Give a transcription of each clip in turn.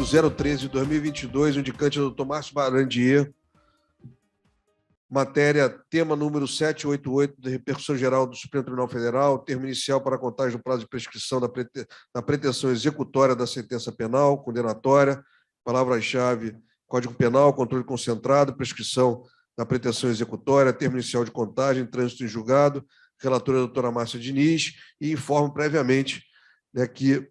013 de 2022, o indicante é o Dr. Márcio Barandier. Matéria, tema número 788, de repercussão geral do Supremo Tribunal Federal, termo inicial para a contagem do prazo de prescrição da pretensão executória da sentença penal, condenatória, palavra-chave, Código Penal, controle concentrado, prescrição da pretensão executória, termo inicial de contagem, trânsito em julgado, relatora a doutora Márcia Diniz, e informo previamente, né, que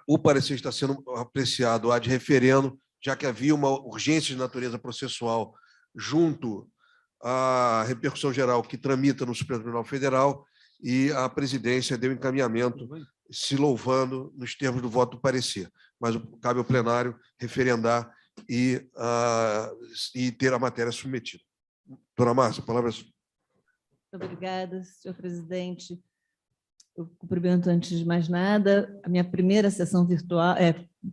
o parecer está sendo apreciado ad referendo, já que havia uma urgência de natureza processual junto à repercussão geral que tramita no Supremo Tribunal Federal, e a presidência deu encaminhamento, se louvando nos termos do voto do parecer. Mas cabe ao plenário referendar e ter a matéria submetida. Doutora Márcia, a palavra é sua. Muito obrigada, senhor presidente. Eu cumprimento, antes de mais nada, a minha primeira sessão virtual,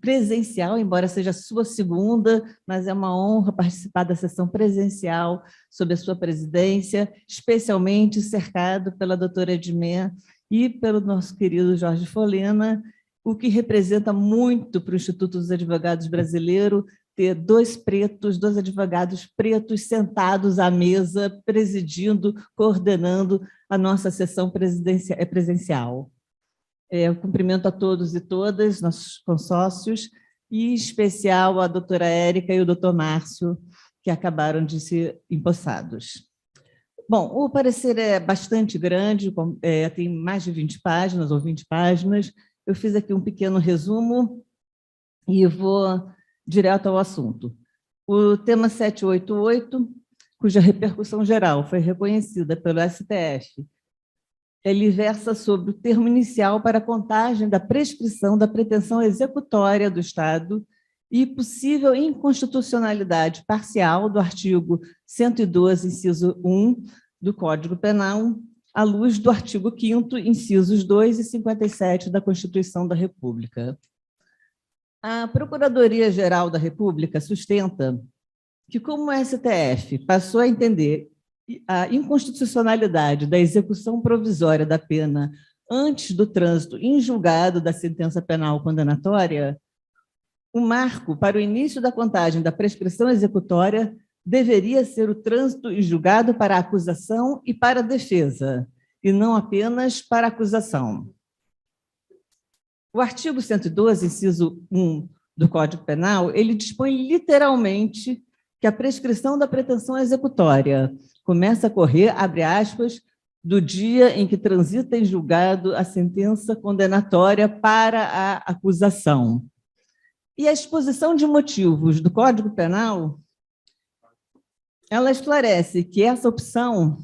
presencial, embora seja a sua segunda, mas é uma honra participar da sessão presencial sob a sua presidência, especialmente cercado pela doutora Edmé e pelo nosso querido Jorge Folena, o que representa muito para o Instituto dos Advogados Brasileiro ter dois advogados pretos sentados à mesa, presidindo, coordenando a nossa sessão presencial. Eu cumprimento a todos e todas, nossos consórcios, e em especial a doutora Érica e o doutor Márcio, que acabaram de ser empossados. Bom, o parecer é bastante grande, tem mais de 20 páginas ou 20 páginas. Eu fiz aqui um pequeno resumo e vou direto ao assunto. O tema 788, cuja repercussão geral foi reconhecida pelo STF, ele versa sobre o termo inicial para a contagem da prescrição da pretensão executória do Estado e possível inconstitucionalidade parcial do artigo 112, inciso 1 do Código Penal, à luz do artigo 5º, incisos 2 e 57 da Constituição da República. A Procuradoria-Geral da República sustenta que, como o STF passou a entender a inconstitucionalidade da execução provisória da pena antes do trânsito em julgado da sentença penal condenatória, o marco para o início da contagem da prescrição executória deveria ser o trânsito em julgado para a acusação e para a defesa, e não apenas para a acusação. O artigo 112, inciso 1 do Código Penal, ele dispõe literalmente que a prescrição da pretensão executória começa a correr, abre aspas, do dia em que transita em julgado a sentença condenatória para a acusação. E a exposição de motivos do Código Penal, ela esclarece que essa opção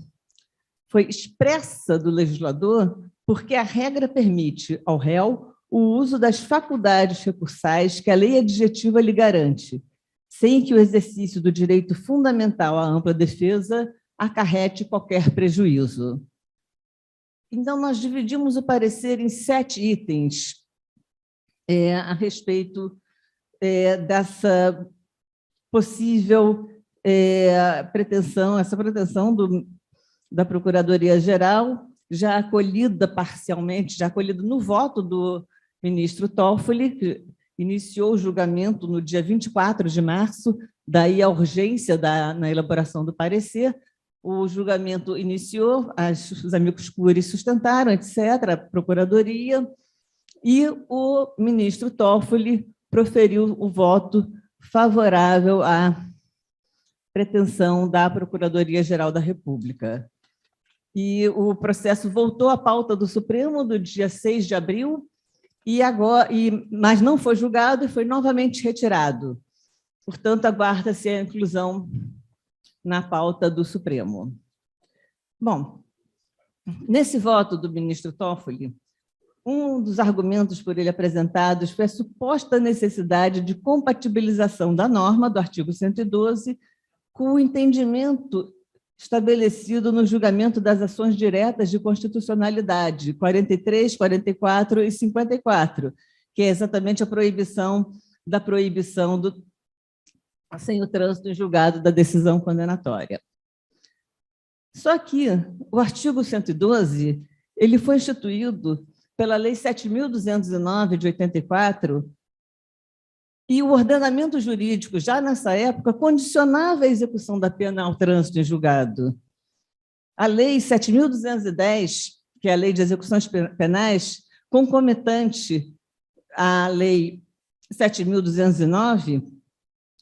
foi expressa do legislador porque a regra permite ao réu o uso das faculdades recursais que a lei adjetiva lhe garante, sem que o exercício do direito fundamental à ampla defesa acarrete qualquer prejuízo. Então, nós dividimos o parecer em 7 itens a respeito dessa possível pretensão, essa pretensão da Procuradoria-Geral, já acolhida parcialmente, já acolhida no voto do ministro Toffoli, que iniciou o julgamento no dia 24 de março, daí a urgência na elaboração do parecer. O julgamento iniciou, os amigos curi sustentaram, etc., a Procuradoria, e o ministro Toffoli proferiu o voto favorável à pretensão da Procuradoria-Geral da República. E o processo voltou à pauta do Supremo do dia 6 de abril, mas não foi julgado e foi novamente retirado. Portanto, aguarda-se a inclusão na pauta do Supremo. Bom, nesse voto do ministro Toffoli, um dos argumentos por ele apresentados foi a suposta necessidade de compatibilização da norma do artigo 112 com o entendimento estabelecido no julgamento das ações diretas de constitucionalidade 43, 44 e 54, que é exatamente a proibição sem o trânsito em julgado da decisão condenatória. Só que o artigo 112 ele foi instituído pela Lei 7.209, de 84, E o ordenamento jurídico, já nessa época, condicionava a execução da pena ao trânsito em julgado. A Lei 7.210, que é a Lei de Execuções Penais, concomitante à Lei 7.209,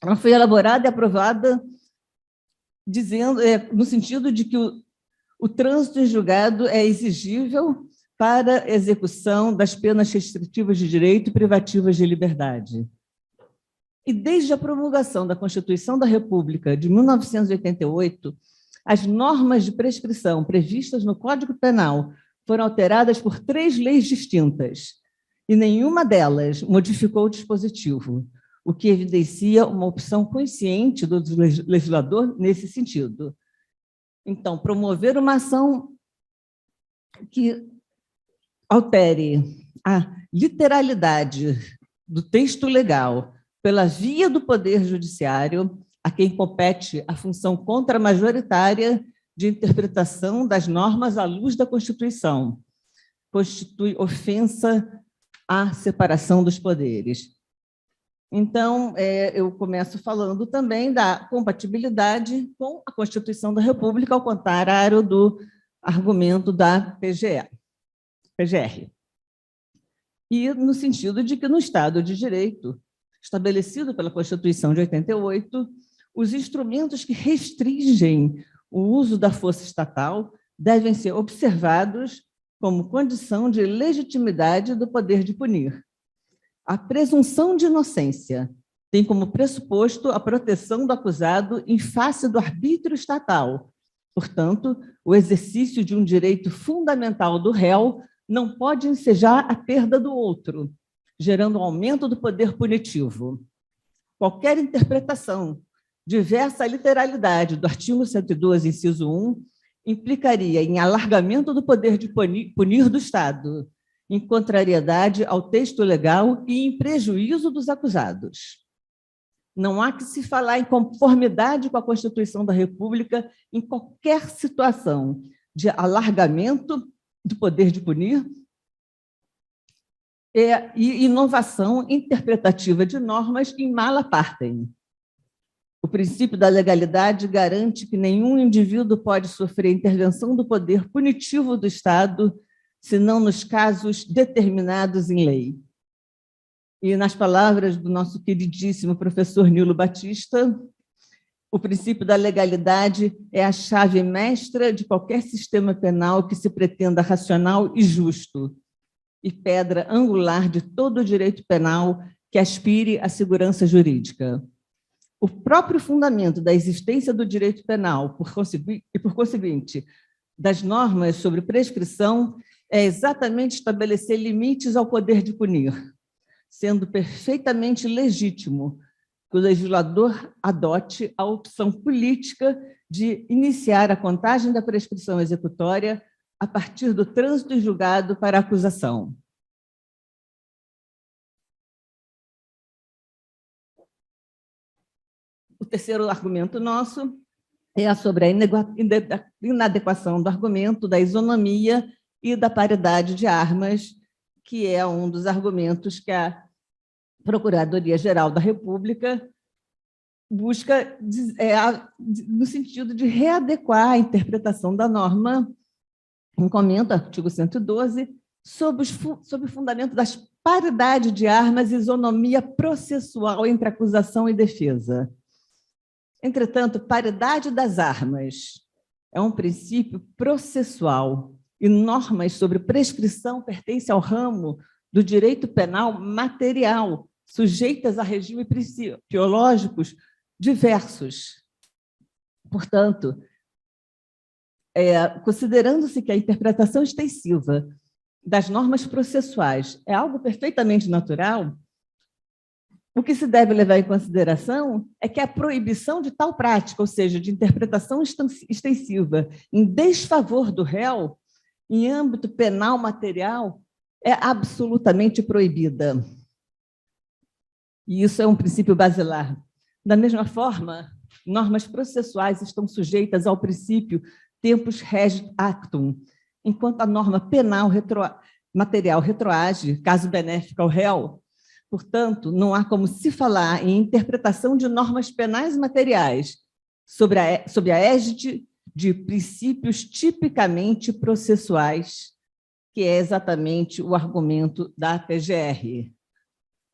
ela foi elaborada e aprovada no sentido de que o trânsito em julgado é exigível para a execução das penas restritivas de direito e privativas de liberdade. E desde a promulgação da Constituição da República de 1988, as normas de prescrição previstas no Código Penal foram alteradas por 3 leis distintas, e nenhuma delas modificou o dispositivo, o que evidencia uma opção consciente do legislador nesse sentido. Então, promover uma ação que altere a literalidade do texto legal pela via do Poder Judiciário, a quem compete a função contramajoritária de interpretação das normas à luz da Constituição, constitui ofensa à separação dos poderes. Então, eu começo falando também da compatibilidade com a Constituição da República, ao contrário do argumento da PGR. E no sentido de que, no Estado de Direito, estabelecido pela Constituição de 88, os instrumentos que restringem o uso da força estatal devem ser observados como condição de legitimidade do poder de punir. A presunção de inocência tem como pressuposto a proteção do acusado em face do arbítrio estatal. Portanto, o exercício de um direito fundamental do réu não pode ensejar a perda do outro, gerando um aumento do poder punitivo. Qualquer interpretação diversa à literalidade do artigo 112, inciso 1, implicaria em alargamento do poder de punir do Estado, em contrariedade ao texto legal e em prejuízo dos acusados. Não há que se falar em conformidade com a Constituição da República em qualquer situação de alargamento do poder de punir e inovação interpretativa de normas em mala partem. O princípio da legalidade garante que nenhum indivíduo pode sofrer intervenção do poder punitivo do Estado, senão nos casos determinados em lei. E, nas palavras do nosso queridíssimo professor Nilo Batista, o princípio da legalidade é a chave mestra de qualquer sistema penal que se pretenda racional e justo, e pedra angular de todo o direito penal que aspire à segurança jurídica. O próprio fundamento da existência do direito penal, por conseguinte, das normas sobre prescrição, é exatamente estabelecer limites ao poder de punir, sendo perfeitamente legítimo que o legislador adote a opção política de iniciar a contagem da prescrição executória a partir do trânsito em julgado para a acusação. O terceiro argumento nosso é sobre a inadequação do argumento da isonomia e da paridade de armas, que é um dos argumentos que a Procuradoria-Geral da República busca no sentido de readequar a interpretação da norma, comenta o artigo 112, sob o fundamento das paridade de armas e isonomia processual entre acusação e defesa. Entretanto, paridade das armas é um princípio processual e normas sobre prescrição pertencem ao ramo do direito penal material, sujeitas a regimes principiológicos diversos. Portanto, considerando-se que a interpretação extensiva das normas processuais é algo perfeitamente natural, o que se deve levar em consideração é que a proibição de tal prática, ou seja, de interpretação extensiva em desfavor do réu, em âmbito penal material, é absolutamente proibida. E isso é um princípio basilar. Da mesma forma, normas processuais estão sujeitas ao princípio tempus regit actum, enquanto a norma penal material retroage, caso benéfico ao réu, Portanto, não há como se falar em interpretação de normas penais materiais sob a égide de princípios tipicamente processuais, que é exatamente o argumento da PGR.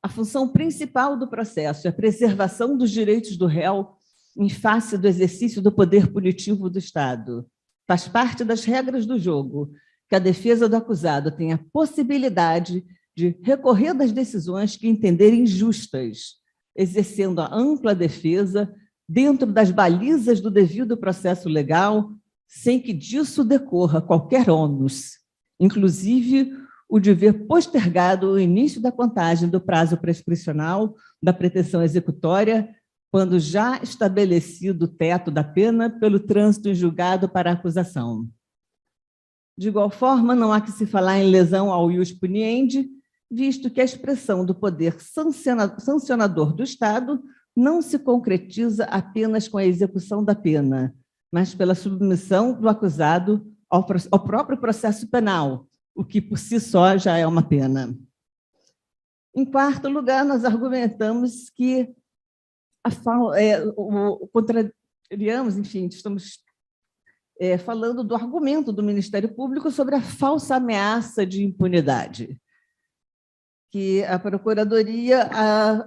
A função principal do processo é a preservação dos direitos do réu em face do exercício do poder punitivo do Estado. Faz parte das regras do jogo que a defesa do acusado tenha a possibilidade de recorrer das decisões que entenderem justas, exercendo a ampla defesa dentro das balizas do devido processo legal, sem que disso decorra qualquer ônus, inclusive o de ver postergado o início da contagem do prazo prescricional da pretensão executória, quando já estabelecido o teto da pena pelo trânsito em julgado para a acusação. De igual forma, não há que se falar em lesão ao ius puniendi, visto que a expressão do poder sancionador do Estado não se concretiza apenas com a execução da pena, mas pela submissão do acusado ao próprio processo penal, o que por si só já é uma pena. Em quarto lugar, nós argumentamos que contrariamos, enfim, estamos falando do argumento do Ministério Público sobre a falsa ameaça de impunidade, que a Procuradoria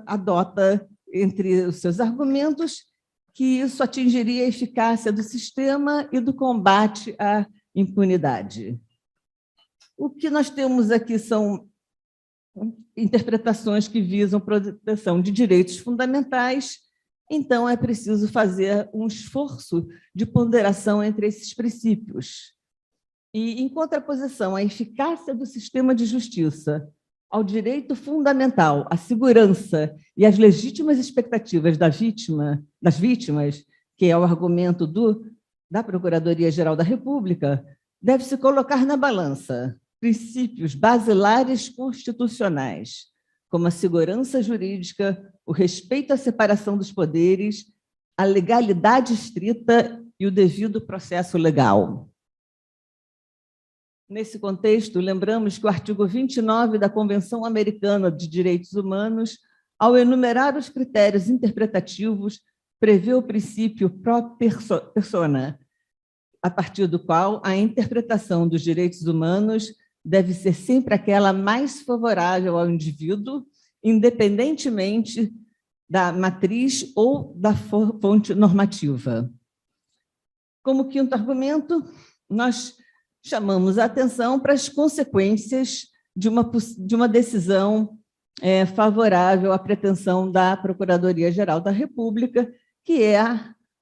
adota entre os seus argumentos que isso atingiria a eficácia do sistema e do combate à impunidade. O que nós temos aqui são interpretações que visam proteção de direitos fundamentais, então é preciso fazer um esforço de ponderação entre esses princípios. E, em contraposição à eficácia do sistema de justiça, ao direito fundamental, à segurança e às legítimas expectativas das vítimas, que é o argumento da Procuradoria-Geral da República, deve-se colocar na balança princípios basilares constitucionais, como a segurança jurídica, o respeito à separação dos poderes, a legalidade estrita e o devido processo legal. Nesse contexto, lembramos que o artigo 29 da Convenção Americana de Direitos Humanos, ao enumerar os critérios interpretativos, prevê o princípio pro persona, a partir do qual a interpretação dos direitos humanos deve ser sempre aquela mais favorável ao indivíduo, independentemente da matriz ou da fonte normativa. Como quinto argumento, nós chamamos a atenção para as consequências de uma decisão favorável à pretensão da Procuradoria-Geral da República, que é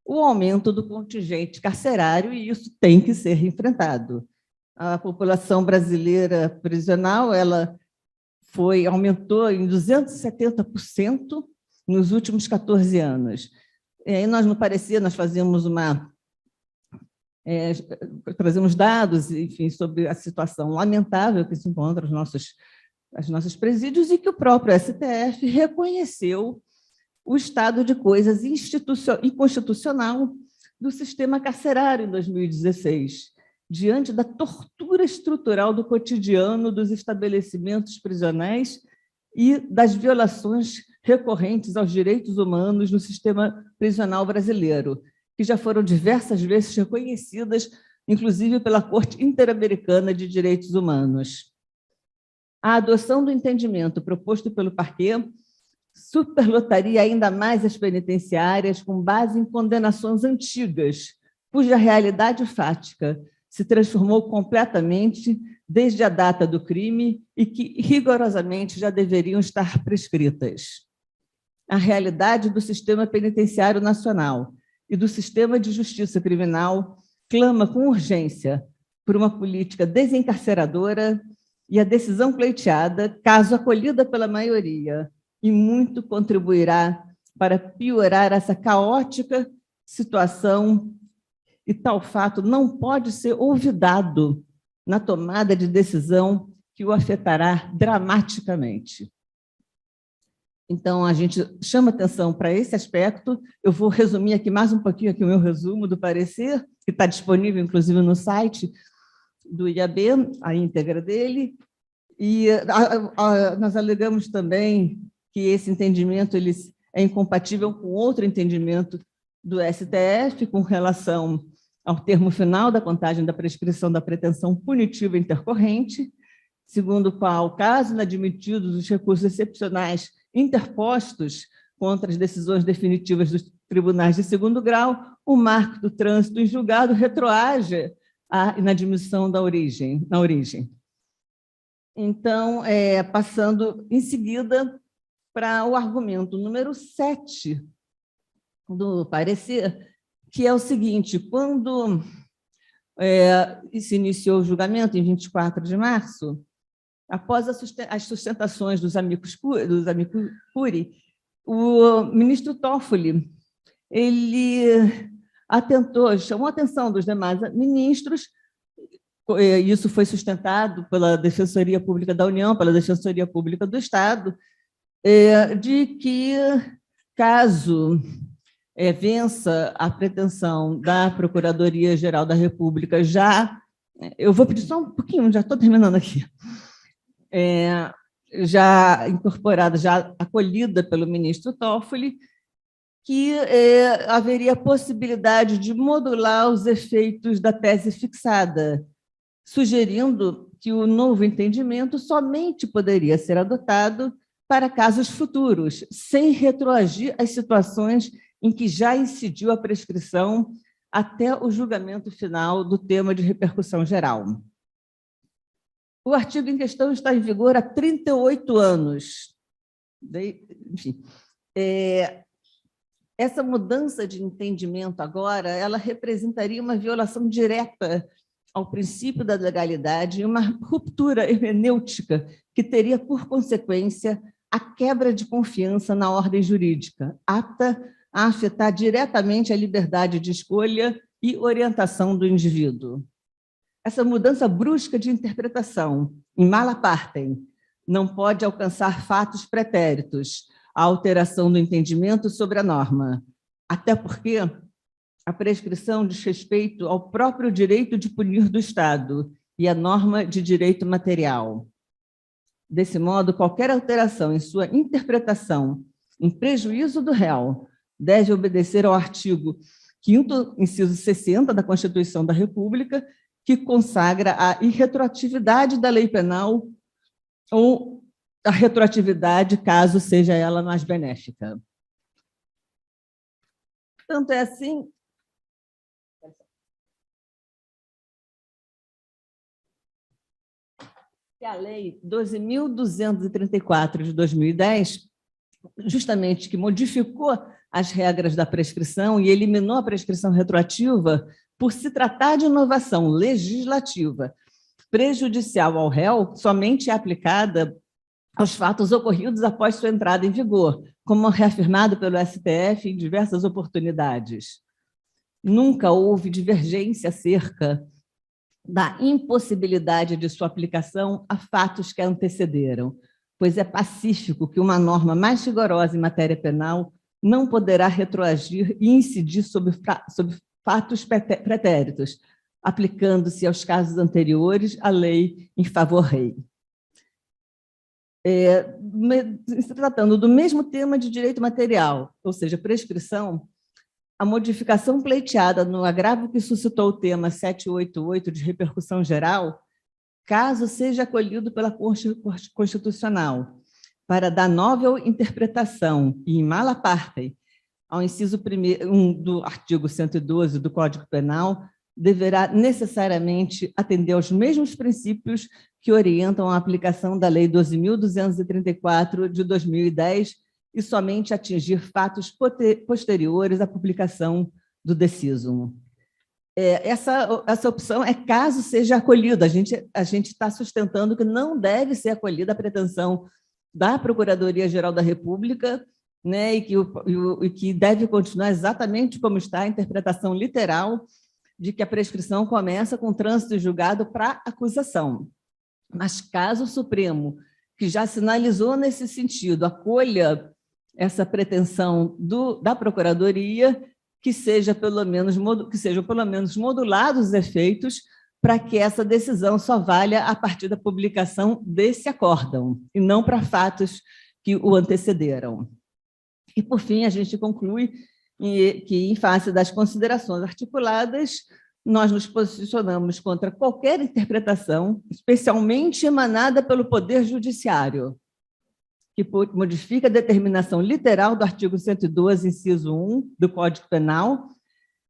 o aumento do contingente carcerário, e isso tem que ser enfrentado. A população brasileira prisional aumentou em 270% nos últimos 14 anos. E aí nós, no parecer, nós fazemos trazemos dados, enfim, sobre a situação lamentável que se encontra os nossos presídios e que o próprio STF reconheceu o estado de coisas inconstitucional do sistema carcerário em 2016, diante da tortura estrutural do cotidiano dos estabelecimentos prisionais e das violações recorrentes aos direitos humanos no sistema prisional brasileiro, que já foram diversas vezes reconhecidas, inclusive pela Corte Interamericana de Direitos Humanos. A adoção do entendimento proposto pelo parquê superlotaria ainda mais as penitenciárias com base em condenações antigas, cuja realidade fática se transformou completamente desde a data do crime e que rigorosamente já deveriam estar prescritas. A realidade do sistema penitenciário nacional e do sistema de justiça criminal clama com urgência por uma política desencarceradora, e a decisão pleiteada, caso acolhida pela maioria, e muito contribuirá para piorar essa caótica situação, e tal fato não pode ser olvidado na tomada de decisão que o afetará dramaticamente. Então, a gente chama atenção para esse aspecto. Eu vou resumir aqui mais um pouquinho aqui o meu resumo do parecer, que está disponível, inclusive, no site do IAB, a íntegra dele. E nós alegamos também que esse entendimento ele é incompatível com outro entendimento do STF com relação ao termo final da contagem da prescrição da pretensão punitiva intercorrente, segundo o qual, caso inadmitidos os recursos excepcionais interpostos contra as decisões definitivas dos tribunais de segundo grau, o marco do trânsito em julgado retroage à inadmissão na origem. Então, passando em seguida para o argumento número 7 do parecer, que é o seguinte: quando se iniciou o julgamento, em 24 de março, após as sustentações dos amicus curiae, o ministro Toffoli ele chamou a atenção dos demais ministros, isso foi sustentado pela Defensoria Pública da União, pela Defensoria Pública do Estado, de que, caso vença a pretensão da Procuradoria-Geral da República, eu vou pedir só um pouquinho, já estou terminando aqui, já incorporada, já acolhida pelo ministro Toffoli, que haveria possibilidade de modular os efeitos da tese fixada, sugerindo que o novo entendimento somente poderia ser adotado para casos futuros, sem retroagir às situações em que já incidiu a prescrição até o julgamento final do tema de repercussão geral. O artigo em questão está em vigor há 38 anos. Enfim, essa mudança de entendimento agora, ela representaria uma violação direta ao princípio da legalidade e uma ruptura hermenêutica que teria por consequência a quebra de confiança na ordem jurídica, apta a afetar diretamente a liberdade de escolha e orientação do indivíduo. Essa mudança brusca de interpretação, in mala partem, não pode alcançar fatos pretéritos, a alteração do entendimento sobre a norma, até porque a prescrição diz respeito ao próprio direito de punir do Estado e à norma de direito material. Desse modo, qualquer alteração em sua interpretação em prejuízo do réu deve obedecer ao artigo 5º, inciso 60 da Constituição da República, que consagra a irretroatividade da lei penal ou a retroatividade, caso seja ela mais benéfica. Tanto é assim que a Lei 12.234 de 2010, justamente que modificou as regras da prescrição e eliminou a prescrição retroativa por se tratar de inovação legislativa prejudicial ao réu, somente é aplicada aos fatos ocorridos após sua entrada em vigor, como reafirmado pelo STF em diversas oportunidades. Nunca houve divergência acerca da impossibilidade de sua aplicação a fatos que a antecederam, pois é pacífico que uma norma mais rigorosa em matéria penal não poderá retroagir e incidir sobre fatos pretéritos, aplicando-se aos casos anteriores a lei em favor rei. Se tratando do mesmo tema de direito material, ou seja, prescrição, a modificação pleiteada no agravo que suscitou o tema 788 de repercussão geral, caso seja acolhido pela Corte Constitucional, para dar nova interpretação e in mala partem ao inciso 1 do artigo 112 do Código Penal, deverá necessariamente atender aos mesmos princípios que orientam a aplicação da Lei 12.234 de 2010 e somente atingir fatos posteriores à publicação do decisum. Essa opção é caso seja acolhida. A gente está sustentando que não deve ser acolhida a pretensão da Procuradoria-Geral da República, né, e que deve continuar exatamente como está a interpretação literal de que a prescrição começa com trânsito julgado para acusação. Mas caso o Supremo, que já sinalizou nesse sentido, acolha essa pretensão da Procuradoria, que sejam pelo menos modulados os efeitos para que essa decisão só valha a partir da publicação desse acórdão, e não para fatos que o antecederam. E, por fim, a gente conclui que, em face das considerações articuladas, nós nos posicionamos contra qualquer interpretação, especialmente emanada pelo Poder Judiciário, que modifica a determinação literal do artigo 112, inciso 1 do Código Penal,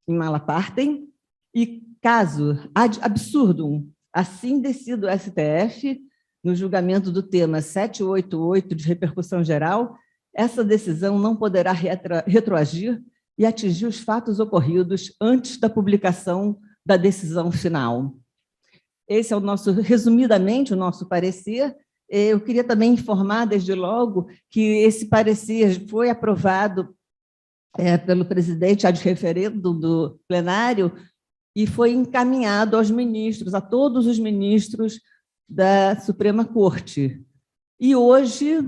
em mala partem, e caso ad absurdum assim decida o STF, no julgamento do tema 788 de repercussão geral, essa decisão não poderá retroagir e atingir os fatos ocorridos antes da publicação da decisão final. Esse é resumidamente, o nosso parecer. Eu queria também informar, desde logo, que esse parecer foi aprovado pelo presidente ad referendum do plenário e foi encaminhado aos ministros, a todos os ministros da Suprema Corte. E hoje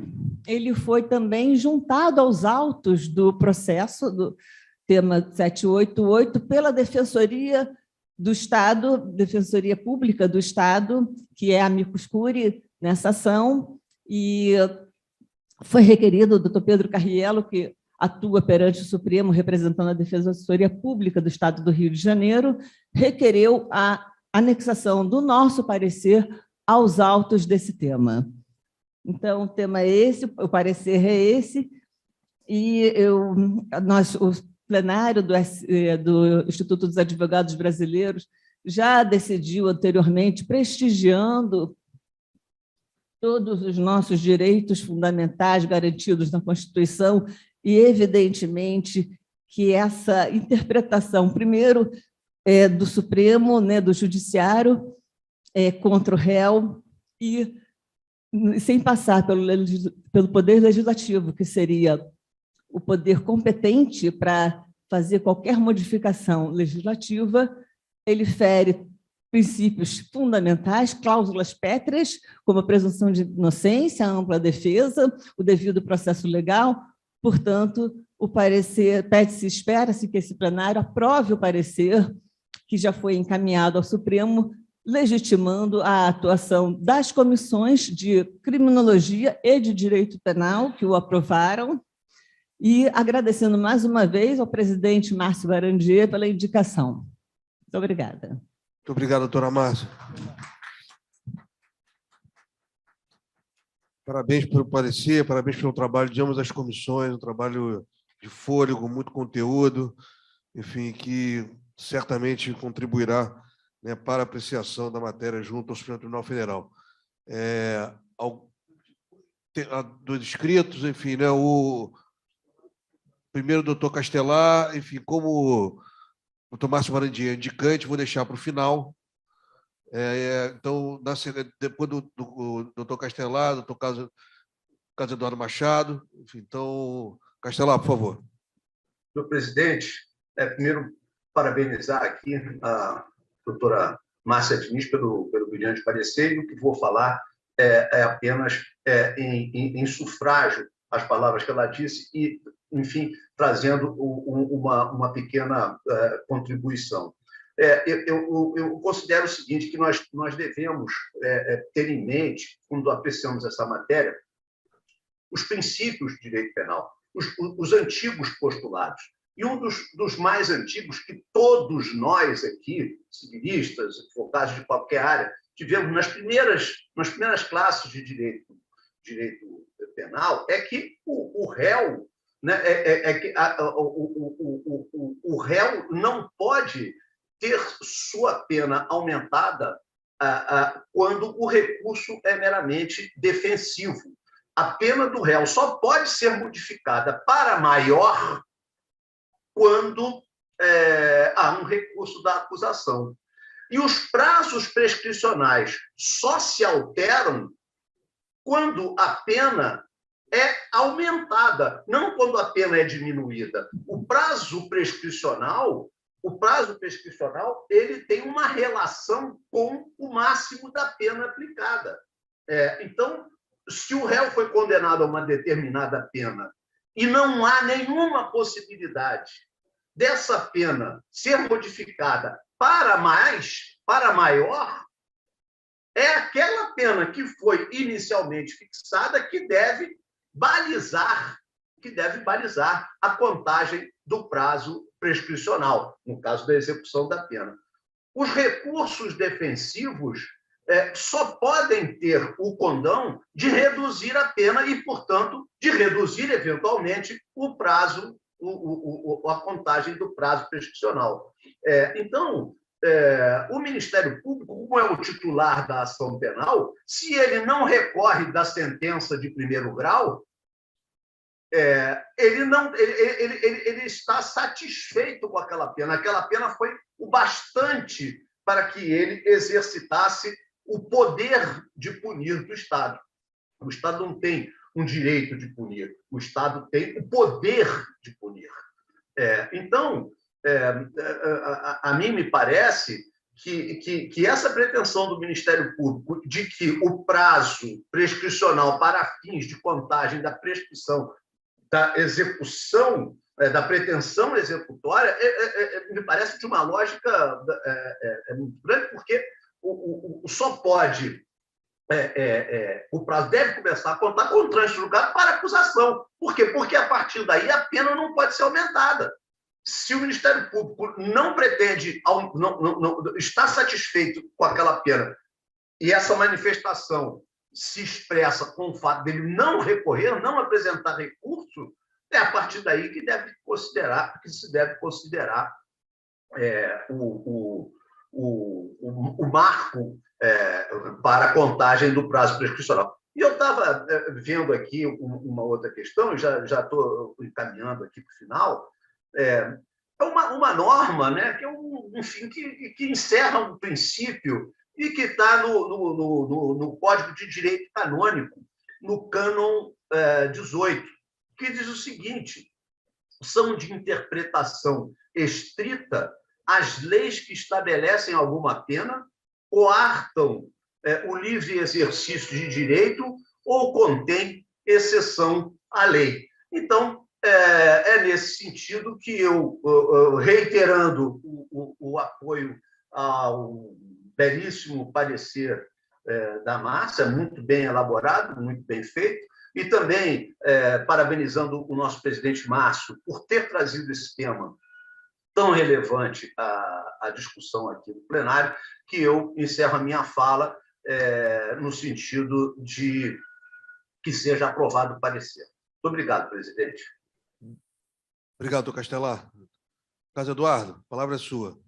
ele foi também juntado aos autos do processo do tema 788 pela Defensoria do Estado, Defensoria Pública do Estado, que é amicus curiae nessa ação, e foi requerido o doutor Pedro Carriello, que atua perante o Supremo, representando a Defensoria Pública do Estado do Rio de Janeiro, requereu a anexação do nosso parecer aos autos desse tema. Então, o tema é esse, o parecer é esse, e o plenário do Instituto dos Advogados Brasileiros já decidiu anteriormente, prestigiando todos os nossos direitos fundamentais garantidos na Constituição, e, evidentemente, que essa interpretação, primeiro, do Supremo, do Judiciário, contra o réu, e sem passar pelo Poder Legislativo, que seria o poder competente para fazer qualquer modificação legislativa, ele fere princípios fundamentais, cláusulas pétreas, como a presunção de inocência, a ampla defesa, o devido processo legal. Portanto, o parecer, espera-se que esse plenário aprove o parecer que já foi encaminhado ao Supremo, legitimando a atuação das comissões de criminologia e de direito penal que o aprovaram, e agradecendo mais uma vez ao presidente Márcio Barandier pela indicação. Muito obrigada. Muito obrigado, doutora Márcia. Parabéns pelo parecer, parabéns pelo trabalho de ambas as comissões, um trabalho de fôlego, muito conteúdo, enfim, que certamente contribuirá, para a apreciação da matéria junto ao Supremo Tribunal Federal. Dos inscritos, enfim, o primeiro, doutor Castelar, enfim, como o doutor Márcio Barandier é indicante, vou deixar para o final. Então, depois do doutor Castelar, doutor Carlos Eduardo Machado. Enfim, então, Castelar, por favor. Senhor presidente, primeiro, parabenizar aqui a doutora Márcia Diniz pelo brilhante parecer, e o que vou falar é apenas em sufrágio às palavras que ela disse e, enfim, trazendo uma pequena contribuição. Eu considero o seguinte, que nós devemos ter em mente, quando apreciamos essa matéria, os princípios de direito penal, os antigos postulados. E um dos mais antigos que todos nós aqui, civilistas, advogados de qualquer área, tivemos nas primeiras classes de direito penal, é que o réu, o réu não pode ter sua pena aumentada quando o recurso é meramente defensivo. A pena do réu só pode ser modificada para maior quando há um recurso da acusação. E os prazos prescricionais só se alteram quando a pena é aumentada, não quando a pena é diminuída. O prazo prescricional, ele tem uma relação com o máximo da pena aplicada. Então, se o réu foi condenado a uma determinada pena e não há nenhuma possibilidade dessa pena ser modificada para maior, é aquela pena que foi inicialmente fixada que deve balizar a contagem do prazo prescricional, no caso da execução da pena. Os recursos defensivos só podem ter o condão de reduzir a pena e, portanto, de reduzir, eventualmente, o prazo, a contagem do prazo prescricional. Então, o Ministério Público, como é o titular da ação penal, se ele não recorre da sentença de primeiro grau, ele está satisfeito com aquela pena. Aquela pena foi o bastante para que ele exercitasse o poder de punir do Estado. O Estado não tem um direito de punir, o Estado tem o poder de punir. Então, a mim me parece que essa pretensão do Ministério Público de que o prazo prescricional para fins de contagem da prescrição da execução, da pretensão executória, me parece de uma lógica muito grande, porque só pode, o prazo deve começar a contar com o trânsito julgado para acusação. Por quê? Porque, a partir daí, a pena não pode ser aumentada. Se o Ministério Público não pretende, não está satisfeito com aquela pena, e essa manifestação se expressa com o fato dele não recorrer, não apresentar recurso, é a partir daí que se deve considerar o marco para a contagem do prazo prescricional. E eu estava vendo aqui uma outra questão, já estou encaminhando aqui para o final. É uma norma, né, que enfim, que encerra um princípio e que está no Código de Direito Canônico, no cânon 18, que diz o seguinte: são de interpretação estrita as leis que estabelecem alguma pena, coartam o livre exercício de direito ou contém exceção à lei. Então, é nesse sentido que eu, reiterando o apoio ao belíssimo parecer da Márcia, muito bem elaborado, muito bem feito, e também parabenizando o nosso presidente Márcio por ter trazido esse tema tão relevante à discussão aqui no plenário, que eu encerro a minha fala no sentido de que seja aprovado o parecer. Muito obrigado, presidente. Obrigado, doutor Castelar. Carlos Eduardo, a palavra é sua.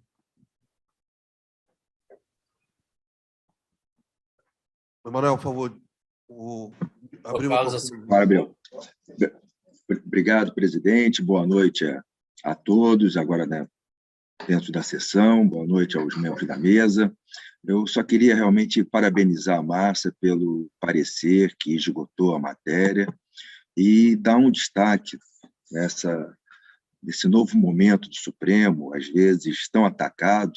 Emanuel, por favor. Obrigado, presidente. Boa noite a todos. Agora, né, dentro da sessão, boa noite aos membros da mesa. Eu só queria realmente parabenizar a Márcia pelo parecer que esgotou a matéria e dar um destaque nesse novo momento do Supremo, às vezes tão atacado,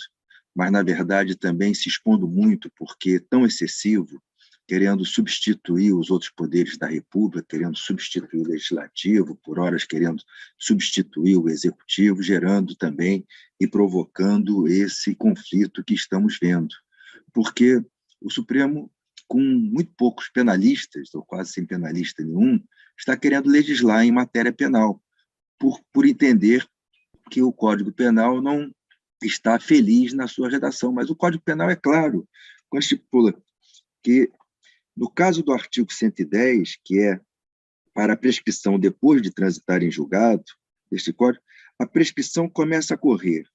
mas, na verdade, também se expondo muito, porque tão excessivo, querendo substituir os outros poderes da República, querendo substituir o Legislativo, por horas querendo substituir o Executivo, gerando também e provocando esse conflito que estamos vendo. Porque o Supremo, com muito poucos penalistas, ou quase sem penalista nenhum, está querendo legislar em matéria penal, por entender que o Código Penal não está feliz na sua redação. Mas o Código Penal é claro, quando estipula que, no caso do artigo 110, que é para a prescrição depois de transitar em julgado, este código, a prescrição começa a correr,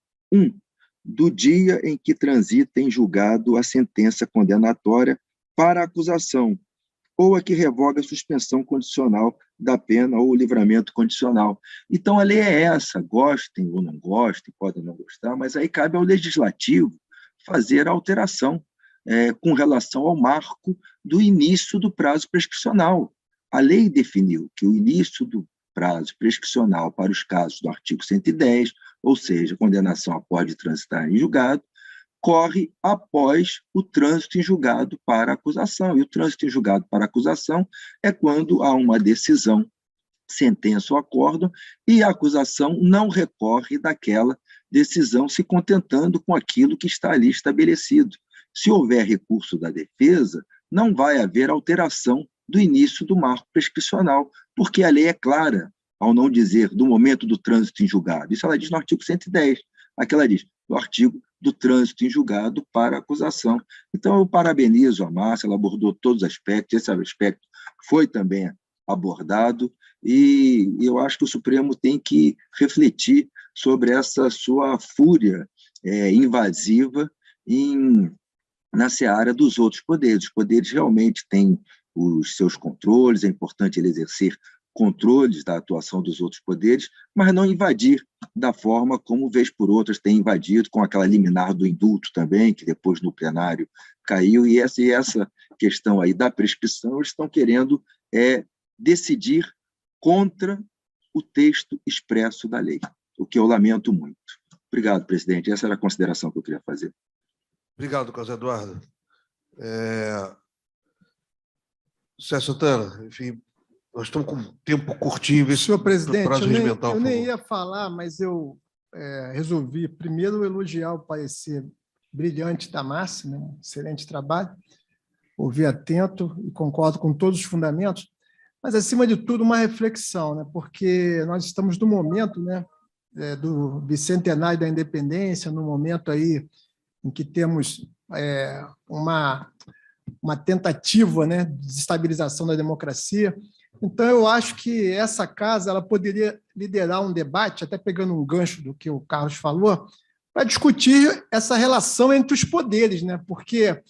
do dia em que transita em julgado a sentença condenatória para a acusação, ou a que revoga a suspensão condicional da pena ou o livramento condicional. Então, a lei é essa, gostem ou não gostem, podem não gostar, mas aí cabe ao Legislativo fazer a alteração com relação ao marco do início do prazo prescricional. A lei definiu que o início do prazo prescricional para os casos do artigo 110, ou seja, condenação após transitar em julgado, corre após o trânsito em julgado para acusação. E o trânsito em julgado para acusação é quando há uma decisão, sentença ou acórdão, e a acusação não recorre daquela decisão, se contentando com aquilo que está ali estabelecido. Se houver recurso da defesa, não vai haver alteração do início do marco prescricional, porque a lei é clara ao não dizer do momento do trânsito em julgado. Isso ela diz no artigo 110. Aqui ela diz no artigo do trânsito em julgado para acusação. Então, eu parabenizo a Márcia, ela abordou todos os aspectos, esse aspecto foi também abordado, e eu acho que o Supremo tem que refletir sobre essa sua fúria invasiva na seara dos outros poderes. Os poderes realmente têm os seus controles, é importante ele exercer controles da atuação dos outros poderes, mas não invadir da forma como, vez por outras, tem invadido, com aquela liminar do indulto também, que depois no plenário caiu, e essa questão aí da prescrição, eles estão querendo decidir contra o texto expresso da lei, o que eu lamento muito. Obrigado, presidente. Essa era a consideração que eu queria fazer. Obrigado, Carlos Eduardo. Sérgio Santana, enfim, nós estamos com um tempo curtinho. Senhor presidente, eu nem ia ia falar, mas eu resolvi primeiro elogiar o parecer brilhante da Márcia, né? Excelente trabalho, ouvi atento e concordo com todos os fundamentos, mas, acima de tudo, uma reflexão, né? Porque nós estamos no momento, né, do bicentenário da independência, no momento aí em que temos uma tentativa, né, de desestabilização da democracia. Então, eu acho que essa casa ela poderia liderar um debate, até pegando um gancho do que o Carlos falou, para discutir essa relação entre os poderes, né? Porque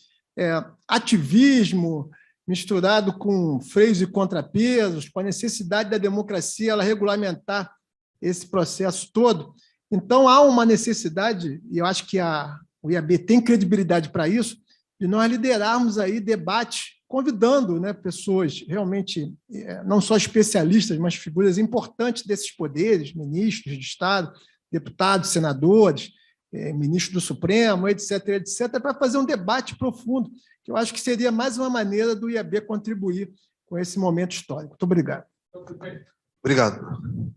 ativismo misturado com freios e contrapesos, com a necessidade da democracia ela regulamentar esse processo todo. Então, há uma necessidade, e eu acho que o IAB tem credibilidade para isso, de nós liderarmos aí debate, convidando, né, pessoas realmente, não só especialistas, mas figuras importantes desses poderes, ministros de Estado, deputados, senadores, ministro do Supremo, etc., para fazer um debate profundo, que eu acho que seria mais uma maneira do IAB contribuir com esse momento histórico. Muito obrigado. Obrigado.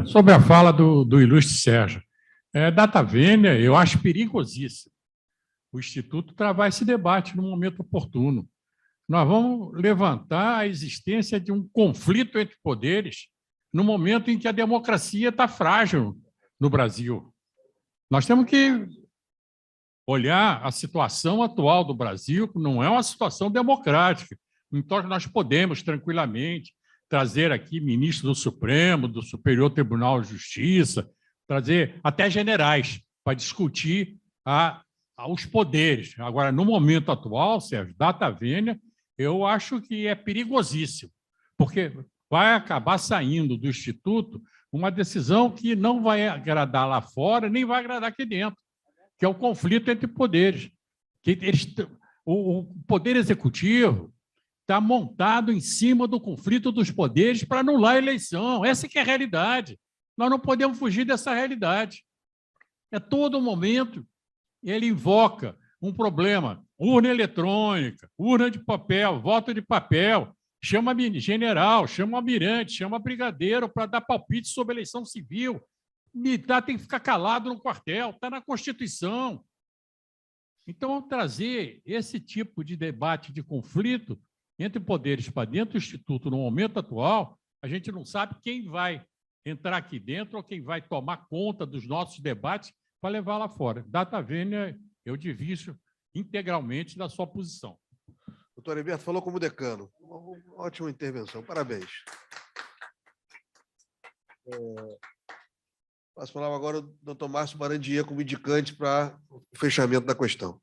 Sobre a fala do ilustre Sérgio, data vênia, eu acho perigosíssimo o Instituto travar esse debate no momento oportuno. Nós vamos levantar a existência de um conflito entre poderes no momento em que a democracia está frágil no Brasil. Nós temos que olhar a situação atual do Brasil, que não é uma situação democrática. Então, nós podemos tranquilamente trazer aqui ministros do Supremo, do Superior Tribunal de Justiça, trazer até generais para discutir os poderes. Agora, no momento atual, Sérgio, data vênia, eu acho que é perigosíssimo, porque vai acabar saindo do Instituto uma decisão que não vai agradar lá fora, nem vai agradar aqui dentro, que é o conflito entre poderes. O Poder Executivo está montado em cima do conflito dos poderes para anular a eleição. Essa que é a realidade. Nós não podemos fugir dessa realidade. Todo momento ele invoca um problema, urna eletrônica, urna de papel, voto de papel, chama general, chama almirante, chama brigadeiro para dar palpite sobre eleição civil. Militar tem que ficar calado no quartel, está na Constituição. Então, ao trazer esse tipo de debate, de conflito entre poderes para dentro do Instituto no momento atual, a gente não sabe quem vai entrar aqui dentro ou quem vai tomar conta dos nossos debates para levar lá fora. Data vênia, eu divido integralmente da sua posição. Doutor Heriberto falou como decano. Ótima intervenção, parabéns. Passo a palavra agora ao doutor Márcio Barandier como indicante para o fechamento da questão.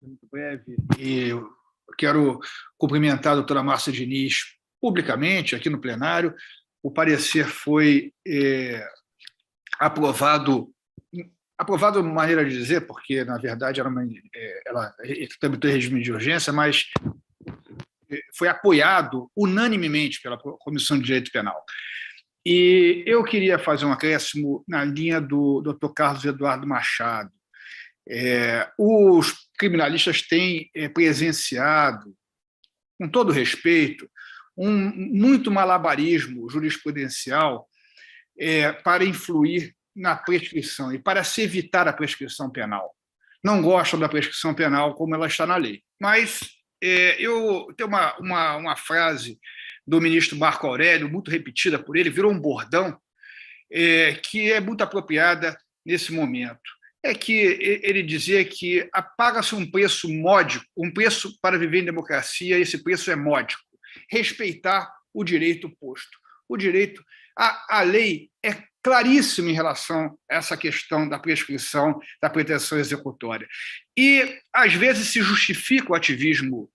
Muito breve. E eu quero cumprimentar a doutora Márcia Diniz publicamente, aqui no plenário. O parecer foi aprovado de maneira de dizer, porque, na verdade, ela tramitou em regime de urgência, mas foi apoiado unanimemente pela Comissão de Direito Penal. E eu queria fazer um acréscimo na linha do Dr. Carlos Eduardo Machado. Os criminalistas têm presenciado, com todo respeito, muito malabarismo jurisprudencial para influir na prescrição e para se evitar a prescrição penal. Não gostam da prescrição penal como ela está na lei. Mas eu tenho uma frase do ministro Marco Aurélio, muito repetida por ele, virou um bordão, que é muito apropriada nesse momento. É que ele dizia que paga-se um preço módico, um preço para viver em democracia, esse preço é módico, respeitar o direito posto. O direito, a lei é claríssima em relação a essa questão da prescrição, da pretensão executória. E, às vezes, se justifica o ativismo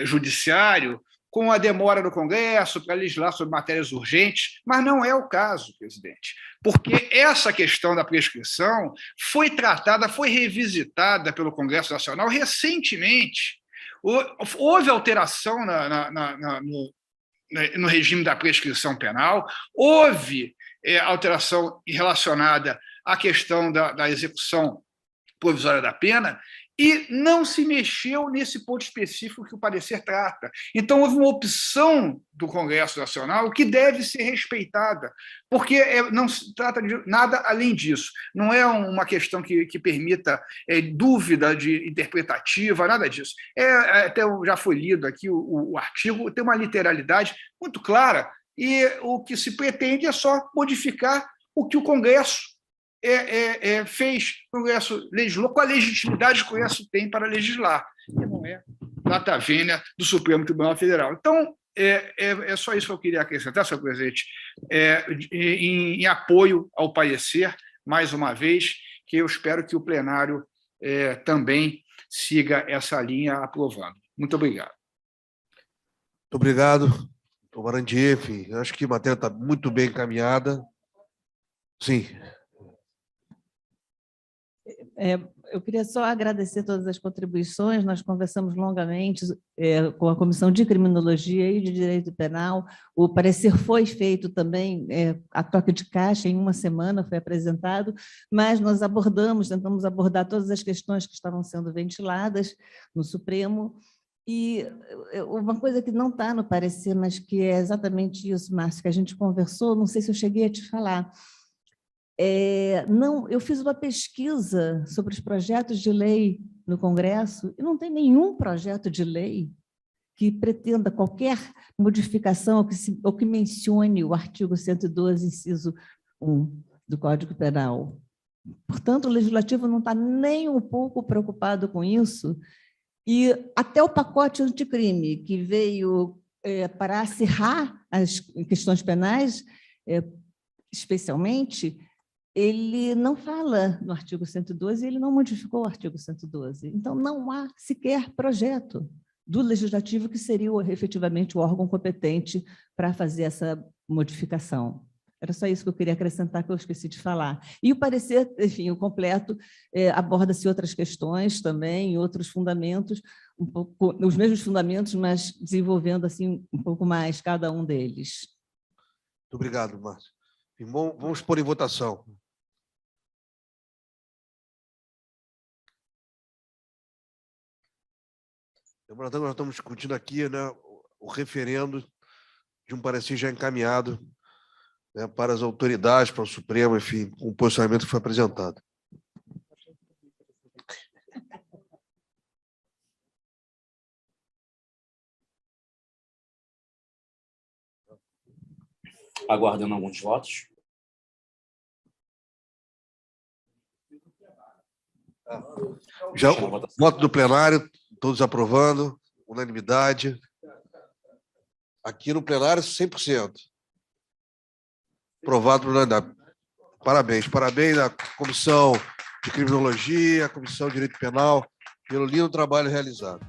judiciário com a demora do Congresso para legislar sobre matérias urgentes, mas não é o caso, presidente, porque essa questão da prescrição foi tratada, foi revisitada pelo Congresso Nacional recentemente. Houve alteração no regime da prescrição penal, houve alteração relacionada à questão da execução provisória da pena, e não se mexeu nesse ponto específico que o parecer trata. Então, houve uma opção do Congresso Nacional que deve ser respeitada, porque não se trata de nada além disso. Não é uma questão que permita dúvida interpretativa, nada disso. Até já foi lido aqui o artigo, tem uma literalidade muito clara, e o que se pretende é só modificar o que o Congresso fez, o Congresso legislou, com a legitimidade que o Congresso tem para legislar, que não é data vênia do Supremo Tribunal Federal. Então, é só isso que eu queria acrescentar, senhor presidente, em apoio ao parecer, mais uma vez, que eu espero que o plenário também siga essa linha aprovando. Muito obrigado. Muito obrigado, doutor Marandier. Enfim, acho que a matéria está muito bem encaminhada. Sim. Eu queria só agradecer todas as contribuições. Nós conversamos longamente com a Comissão de Criminologia e de Direito Penal. O parecer foi feito também a toque de caixa, em uma semana foi apresentado, mas nós tentamos abordar todas as questões que estavam sendo ventiladas no Supremo. E uma coisa que não está no parecer, mas que é exatamente isso, Márcio, que a gente conversou, não sei se eu cheguei a te falar. Eu fiz uma pesquisa sobre os projetos de lei no Congresso e não tem nenhum projeto de lei que pretenda qualquer modificação ou que mencione o artigo 112, inciso 1 do Código Penal. Portanto, o Legislativo não está nem um pouco preocupado com isso, e até o pacote anticrime, que veio para acirrar as questões penais, especialmente, ele não fala no artigo 112, ele não modificou o artigo 112. Então, não há sequer projeto do Legislativo que seria efetivamente o órgão competente para fazer essa modificação. Era só isso que eu queria acrescentar, que eu esqueci de falar. E o parecer, enfim, o completo, aborda-se outras questões também, outros fundamentos, os mesmos fundamentos, mas desenvolvendo assim, um pouco mais cada um deles. Muito obrigado, Márcio. Vamos pôr em votação. Lembrando que nós estamos discutindo aqui, né, o referendo de um parecer já encaminhado, né, para as autoridades, para o Supremo, enfim, com o posicionamento que foi apresentado. Aguardando alguns votos. Já o voto do plenário, todos aprovando, unanimidade. Aqui no plenário, 100%. Aprovado por unanimidade. Parabéns. Parabéns à Comissão de Criminologia, à Comissão de Direito Penal, pelo lindo trabalho realizado.